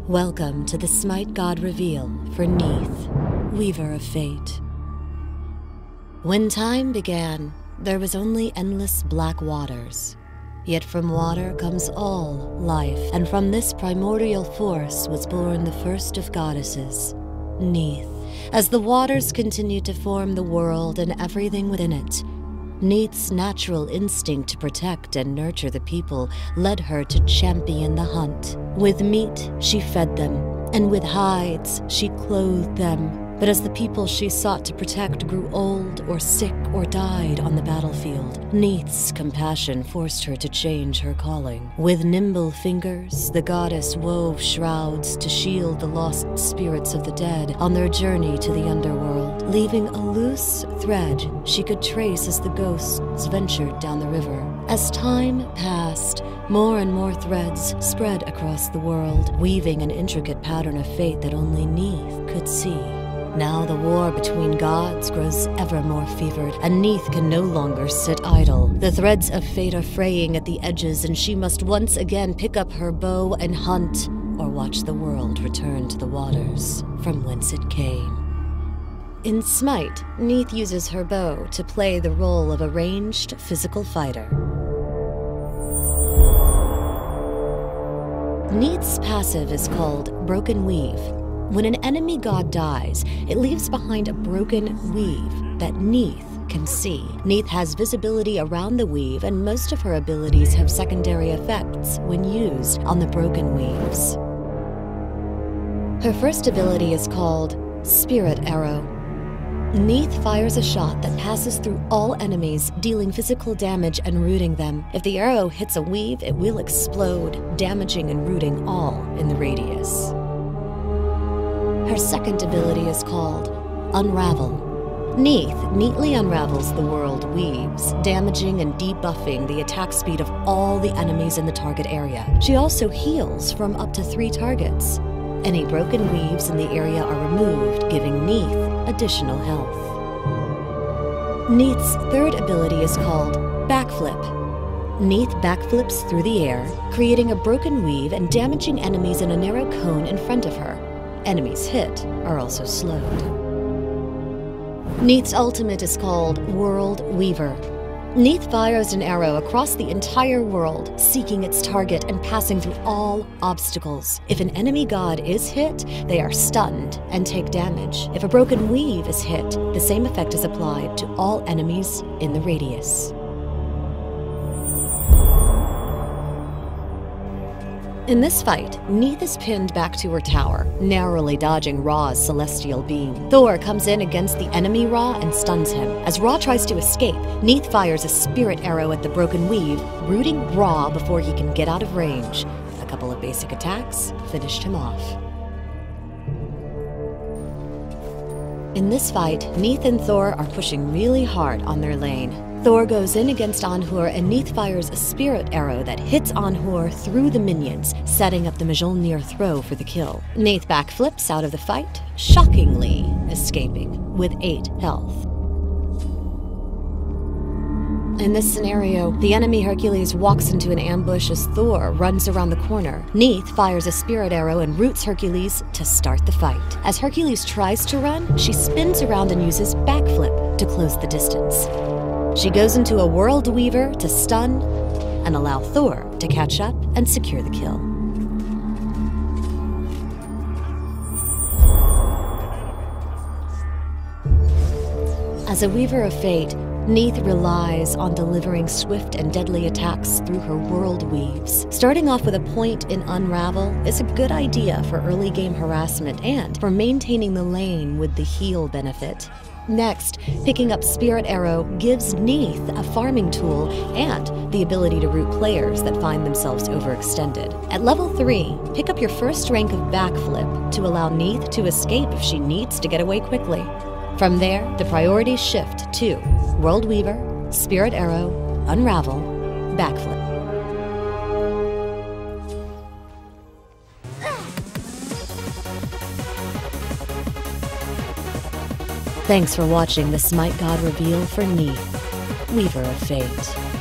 Welcome to the SMITE God reveal for Neith, Weaver of Fate. When time began, there was only endless black waters. Yet from water comes all life, and from this primordial force was born the first of goddesses, Neith. As the waters continued to form the world and everything within it, Neith's natural instinct to protect and nurture the people led her to champion the hunt. With meat, she fed them, and with hides, she clothed them. But as the people she sought to protect grew old or sick or died on the battlefield, Neith's compassion forced her to change her calling. With nimble fingers, the goddess wove shrouds to shield the lost spirits of the dead on their journey to the underworld, leaving a loose thread she could trace as the ghosts ventured down the river. As time passed, more and more threads spread across the world, weaving an intricate pattern of fate that only Neith could see. Now the war between gods grows ever more fevered, and Neith can no longer sit idle. The threads of fate are fraying at the edges, and she must once again pick up her bow and hunt, or watch the world return to the waters from whence it came. In SMITE, Neith uses her bow to play the role of a ranged physical fighter. Neith's passive is called Broken Weave. When an enemy god dies, it leaves behind a broken weave that Neith can see. Neith has visibility around the weave, and most of her abilities have secondary effects when used on the broken weaves. Her first ability is called Spirit Arrow. Neith fires a shot that passes through all enemies, dealing physical damage and rooting them. If the arrow hits a weave, it will explode, damaging and rooting all in the radius. Her second ability is called Unravel. Neith neatly unravels the world weaves, damaging and debuffing the attack speed of all the enemies in the target area. She also heals from up to 3 targets. Any broken weaves in the area are removed, giving Neith additional health. Neith's third ability is called Backflip. Neith backflips through the air, creating a broken weave and damaging enemies in a narrow cone in front of her. Enemies hit are also slowed. Neith's ultimate is called World Weaver. Neith fires an arrow across the entire world, seeking its target and passing through all obstacles. If an enemy god is hit, they are stunned and take damage. If a broken weave is hit, the same effect is applied to all enemies in the radius. In this fight, Neith is pinned back to her tower, narrowly dodging Ra's celestial beam. Thor comes in against the enemy Ra and stuns him. As Ra tries to escape, Neith fires a spirit arrow at the broken weave, rooting Ra before he can get out of range. A couple of basic attacks finished him off. In this fight, Neith and Thor are pushing really hard on their lane. Thor goes in against Anhur, and Neith fires a spirit arrow that hits Anhur through the minions, setting up the Mjolnir throw for the kill. Neith backflips out of the fight, shockingly escaping with 8 health. In this scenario, the enemy Hercules walks into an ambush as Thor runs around the corner. Neith fires a spirit arrow and roots Hercules to start the fight. As Hercules tries to run, she spins around and uses backflip to close the distance. She goes into a World Weaver to stun and allow Thor to catch up and secure the kill. As a Weaver of Fate, Neith relies on delivering swift and deadly attacks through her world weaves. Starting off with a point in Unravel is a good idea for early game harassment and for maintaining the lane with the heal benefit. Next, picking up Spirit Arrow gives Neith a farming tool and the ability to root players that find themselves overextended. At level 3, pick up your first rank of Backflip to allow Neith to escape if she needs to get away quickly. From there, the priorities shift to World Weaver, Spirit Arrow, Unravel, Backflip. Thanks for watching the SMITE God reveal for Neith, Weaver of Fate.